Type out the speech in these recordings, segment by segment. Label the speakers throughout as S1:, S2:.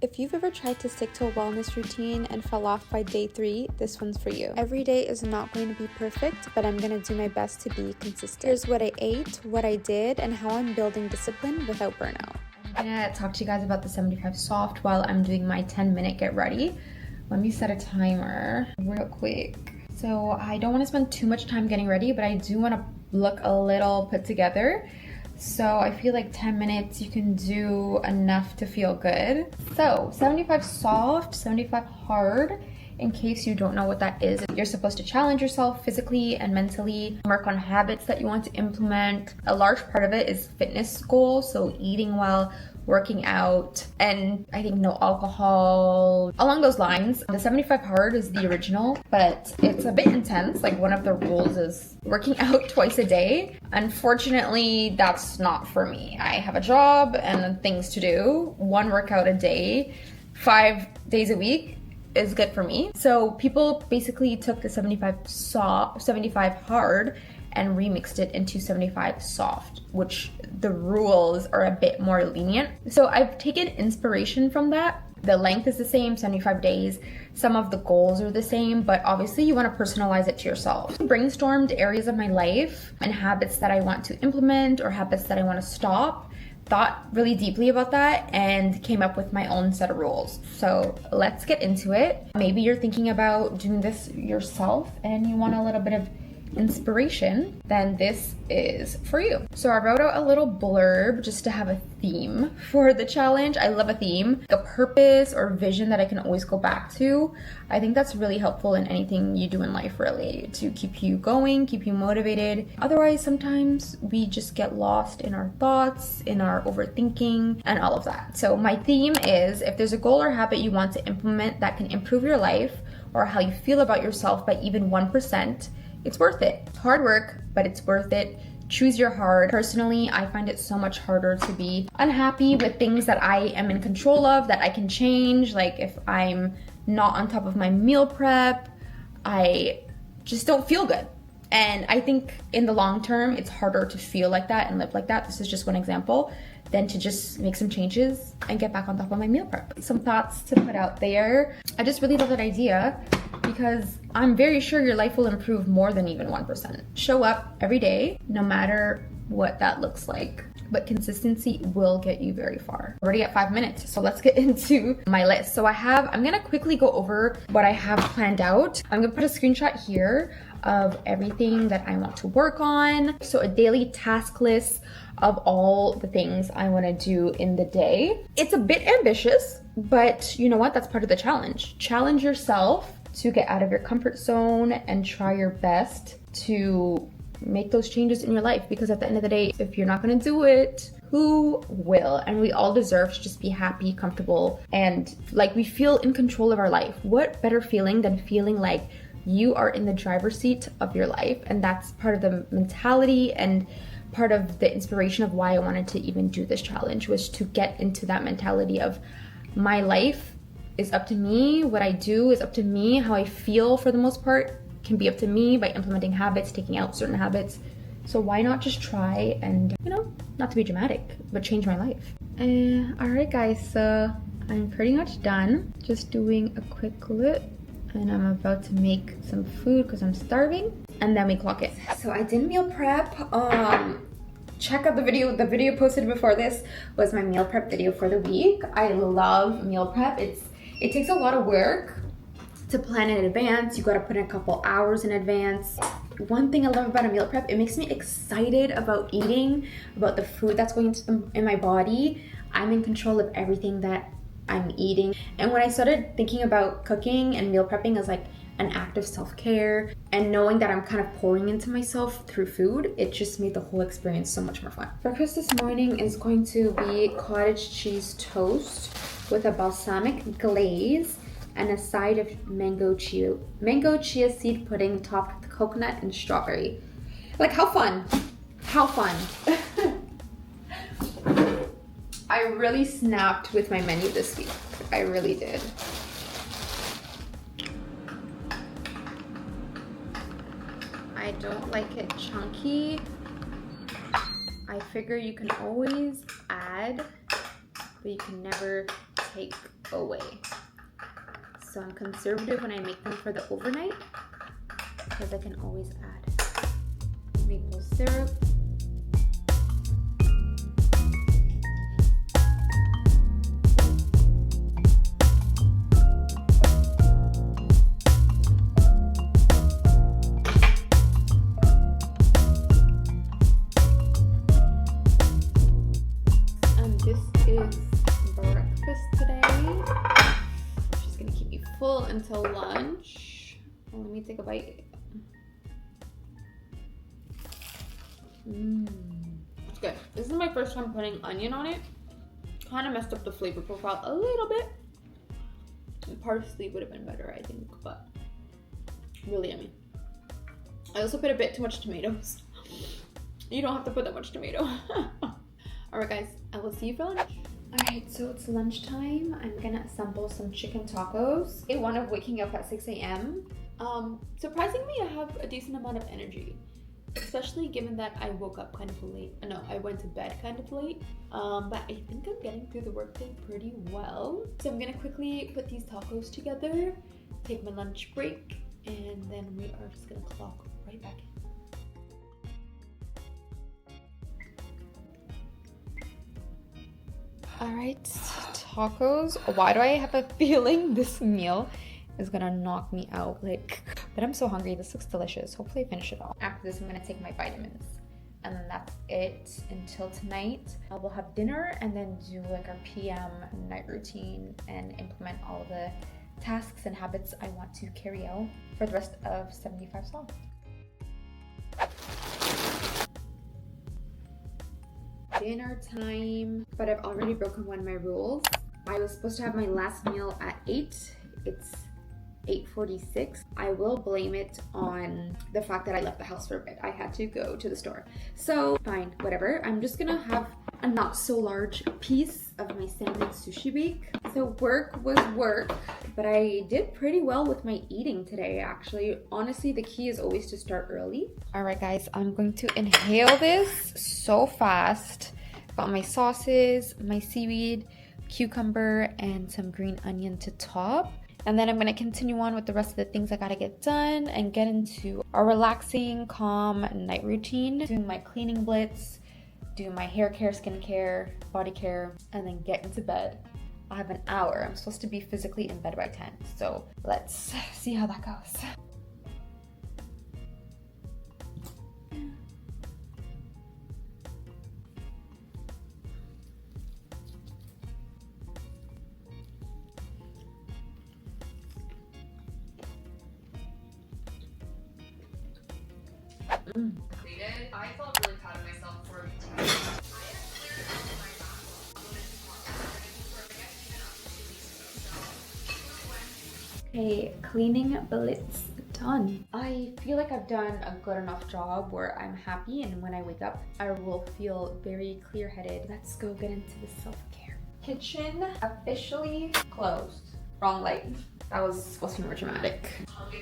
S1: If you've ever tried to stick to a wellness routine and fell off by day 3, this one's for you. Every day is not going to be perfect, but I'm going to do my best to be consistent. Here's what I ate, what I did, and how I'm building discipline without burnout.
S2: I'm gonna talk to you guys about the 75 soft while I'm doing my 10-minute get ready. Let me set a timer real quick. So I don't want to spend too much time getting ready, but I do want to look a little put together. So I feel like 10 minutes you can do enough to feel good. So 75 soft, 75 hard. In case you don't know what that is, you're supposed to challenge yourself physically and mentally, work on habits that you want to implement. A large part of it is fitness goals, so eating well, working out, and I think no alcohol, along those lines. The 75 hard is the original, but it's a bit intense. Like, one of the rules is working out twice a day. Unfortunately, that's not for me. I have a job and things to do. One workout a day, 5 days a week is good for me. So people basically took the 75 hard and remixed it into 75 soft, which the rules are a bit more lenient. So I've taken inspiration from that. The length is the same, 75 days. Some of the goals are the same, but obviously you want to personalize it to yourself. I brainstormed areas of my life and habits that I want to implement or habits that I want to stop. Thought really deeply about that and came up with my own set of rules. So let's get into it. Maybe you're thinking about doing this yourself and you want a little bit of inspiration, then this is for you. So I wrote out a little blurb just to have a theme for the challenge. I love a theme, a purpose or vision that I can always go back to. I think that's really helpful in anything you do in life, really, to keep you going, keep you motivated. Otherwise, sometimes we just get lost in our thoughts, in our overthinking, and all of that. So my theme is, if there's a goal or habit you want to implement that can improve your life or how you feel about yourself by even 1%, it's worth it. It's hard work, but it's worth it. Choose your hard. Personally, I find it so much harder to be unhappy with things that I am in control of, that I can change. Like, if I'm not on top of my meal prep, I just don't feel good. And I think in the long term, it's harder to feel like that and live like that. This is just one example, than to just make some changes and get back on top of my meal prep. Some thoughts to put out there. I just really love that idea because I'm very sure your life will improve more than even 1%. Show up every day, no matter what that looks like. But consistency will get you very far. We're already at 5 minutes, so let's get into my list. So I'm gonna quickly go over what I have planned out. I'm gonna put a screenshot here of everything that I want to work on. So a daily task list of all the things I want to do in the day. It's a bit ambitious, but you know what? That's part of the challenge. Challenge yourself to get out of your comfort zone and try your best to make those changes in your life, because at the end of the day, if you're not going to do it, who will? And we all deserve to just be happy, comfortable, and like we feel in control of our life. What better feeling than feeling like you are in the driver's seat of your life? And that's part of the mentality and part of the inspiration of why I wanted to even do this challenge, was to get into that mentality of my life is up to me, what I do is up to me, how I feel for the most part can be up to me by implementing habits, taking out certain habits. So why not just try and, not to be dramatic, but change my life. Alright guys, so I'm pretty much done. Just doing a quick look, and I'm about to make some food because I'm starving, and then we clock it. So I did meal prep. Check out the video posted before this was my meal prep video for the week. I love meal prep. It takes a lot of work to plan in advance. You gotta put in a couple hours in advance. One thing I love about a meal prep, it makes me excited about eating, about the food that's going in my body. I'm in control of everything that I'm eating. And when I started thinking about cooking and meal prepping as like an act of self-care and knowing that I'm kind of pouring into myself through food, it just made the whole experience so much more fun. Breakfast this morning is going to be cottage cheese toast with a balsamic glaze and a side of mango chia seed pudding topped with coconut and strawberry. Like, how fun? How fun. I really snapped with my menu this week. I really did. I don't like it chunky. I figure you can always add, but you can never take
S1: away. So I'm conservative when I make them for the overnight because I can always add maple syrup. Full until lunch. Well, let me take a bite. It's good. This is my first time putting onion on it. Kind of messed up the flavor profile a little bit. Parsley would have been better, I think, but really yummy. I also put a bit too much tomatoes. You don't have to put that much tomato. Alright guys, I will see you for lunch. Alright, so it's lunchtime. I'm gonna assemble some chicken tacos. Day one of waking up at 6 a.m. Surprisingly, I have a decent amount of energy, especially given that I woke up kind of late. No, I went to bed kind of late. But I think I'm getting through the workday pretty well. So I'm gonna quickly put these tacos together, take my lunch break, and then we are just gonna clock right back in. All right, tacos. Why do I have a feeling this meal is gonna knock me out? But I'm so hungry. This looks delicious. Hopefully I finish it all. After this, I'm gonna take my vitamins. And then that's it until tonight. I will have dinner and then do like our PM night routine and implement all the tasks and habits I want to carry out for the rest of 75 Soft. Dinner time, but I've already broken one of my rules. I was supposed to have my last meal at 8. It's 8:46. I will blame it on the fact that I left the house for a bit. I had to go to the store. So fine, whatever. I'm just gonna have a not so large piece of my salmon sushi bake. So work was work, but I did pretty well with my eating today, actually. Honestly, the key is always to start early. All right, guys, I'm going to inhale this so fast. Got my sauces, my seaweed, cucumber, and some green onion to top. And then I'm gonna continue on with the rest of the things I gotta get done and get into a relaxing, calm night routine. Doing my cleaning blitz, do my hair care, skin care, body care, and then get into bed. I have an hour. I'm supposed to be physically in bed by 10. So let's see how that goes.
S3: Completed. I felt really proud of myself for
S1: Okay, cleaning blitz done. I feel like I've done a good enough job where I'm happy, and when I wake up, I will feel very clear-headed. Let's go get into the self-care. Kitchen officially closed. Wrong light. That was supposed to be more dramatic.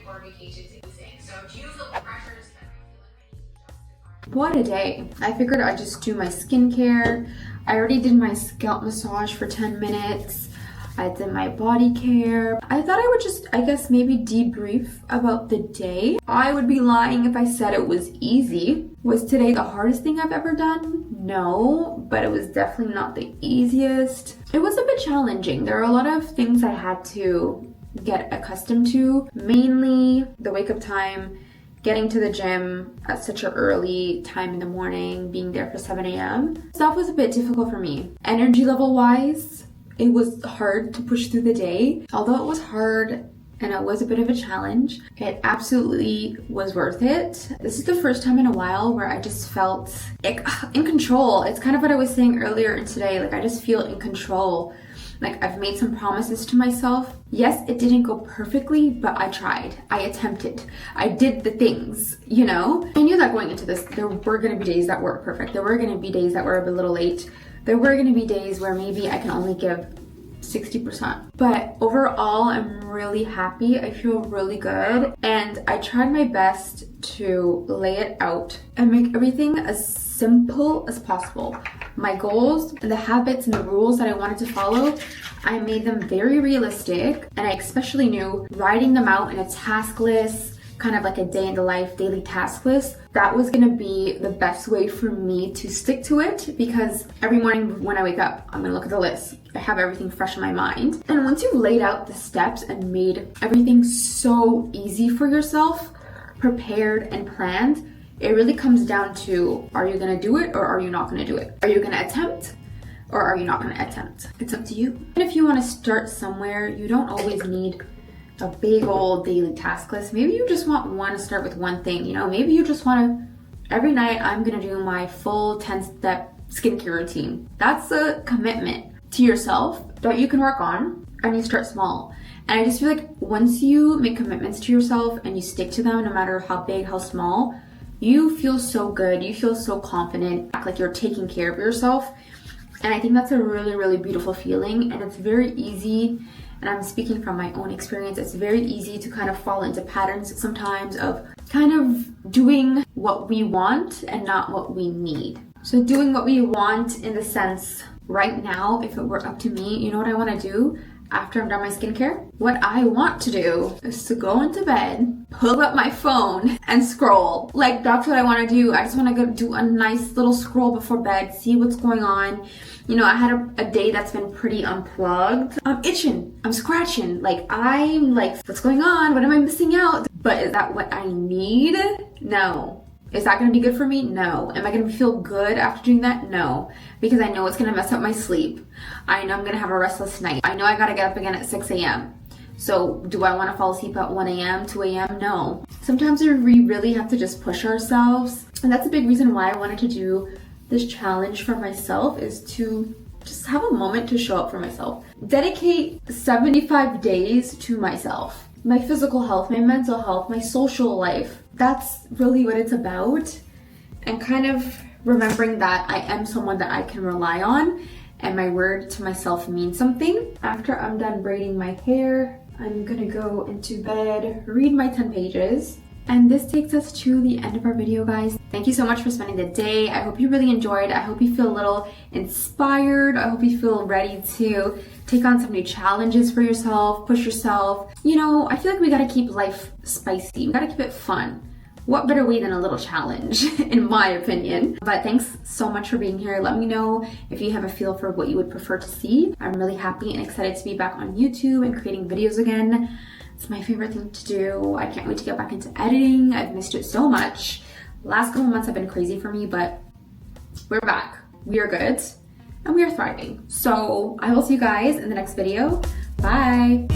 S3: or vacations easing. So do you feel pressures that I feel like I need to justify?
S2: What a day. I figured I'd just do my skincare. I already did my scalp massage for 10 minutes. I did my body care. I thought I would just, I guess, maybe debrief about the day. I would be lying if I said it was easy. Was today the hardest thing I've ever done? No, but it was definitely not the easiest. It was a bit challenging. There are a lot of things I had to get accustomed to, mainly the wake up time, getting to the gym at such an early time in the morning, being there for 7 a.m. That was a bit difficult for me. Energy level wise, it was hard to push through the day. Although it was hard and it was a bit of a challenge, it absolutely was worth it. This is the first time in a while where I just felt like in control. It's kind of what I was saying earlier today. Like I just feel in control. Like I've made some promises to myself. Yes, it didn't go perfectly, but I tried. I attempted. I did the things, you know? I knew that going into this, there were gonna be days that weren't perfect. There were gonna be days that were a little late. There were gonna be days where maybe I can only give 60%. But overall, I'm really happy. I feel really good. And I tried my best to lay it out and make everything as simple as possible. My goals and the habits and the rules that I wanted to follow, I made them very realistic, and I especially knew writing them out in a task list, kind of like a day in the life daily task list, that was gonna be the best way for me to stick to it, because every morning when I wake up, I'm gonna look at the list. I have everything fresh in my mind. And once you've laid out the steps and made everything so easy for yourself, prepared and planned, it really comes down to, are you gonna do it or are you not gonna do it? Are you gonna attempt or are you not gonna attempt? It's up to you. And if you wanna start somewhere, you don't always need a big old daily task list. Maybe you just want to start with one thing, you know? Maybe you just wanna, every night I'm gonna do my full 10-step skincare routine. That's a commitment to yourself that you can work on, and you start small. And I just feel like once you make commitments to yourself and you stick to them, no matter how big, how small, you feel so good, you feel so confident, like you're taking care of yourself. And I think that's a really, really beautiful feeling. And it's very easy, and I'm speaking from my own experience, it's very easy to kind of fall into patterns sometimes of kind of doing what we want and not what we need. So doing what we want in the sense, right now, if it were up to me, you know what I want to do? After I'm done my skincare, what I want to do is to go into bed, pull up my phone and scroll. Like, that's what I want to do. I just want to go do a nice little scroll before bed, see what's going on. You know, I had a day that's been pretty unplugged. I'm itching, I'm scratching. Like, I'm like, what's going on? What am I missing out? But is that what I need? No. Is that going to be good for me? No. Am I going to feel good after doing that? No. Because I know it's going to mess up my sleep. I know I'm going to have a restless night. I know I got to get up again at 6 a.m. So do I want to fall asleep at 1 a.m., 2 a.m.? No. Sometimes we really have to just push ourselves. And that's a big reason why I wanted to do this challenge for myself, is to just have a moment to show up for myself. Dedicate 75 days to myself. My physical health, my mental health, my social life. That's really what it's about. And kind of remembering that I am someone that I can rely on, and my word to myself means something. After I'm done braiding my hair, I'm gonna go into bed, read my 10 pages. And this takes us to the end of our video, guys. Thank you so much for spending the day. I hope you really enjoyed. I hope you feel a little inspired. I hope you feel ready to take on some new challenges for yourself, push yourself. You know, I feel like we gotta keep life spicy. We gotta keep it fun. What better way than a little challenge, in my opinion. But thanks so much for being here. Let me know if you have a feel for what you would prefer to see. I'm really happy and excited to be back on YouTube and creating videos again. It's my favorite thing to do. I can't wait to get back into editing. I've missed it so much. Last couple months have been crazy for me, but we're back. We are good and we are thriving. So I will see you guys in the next video. Bye.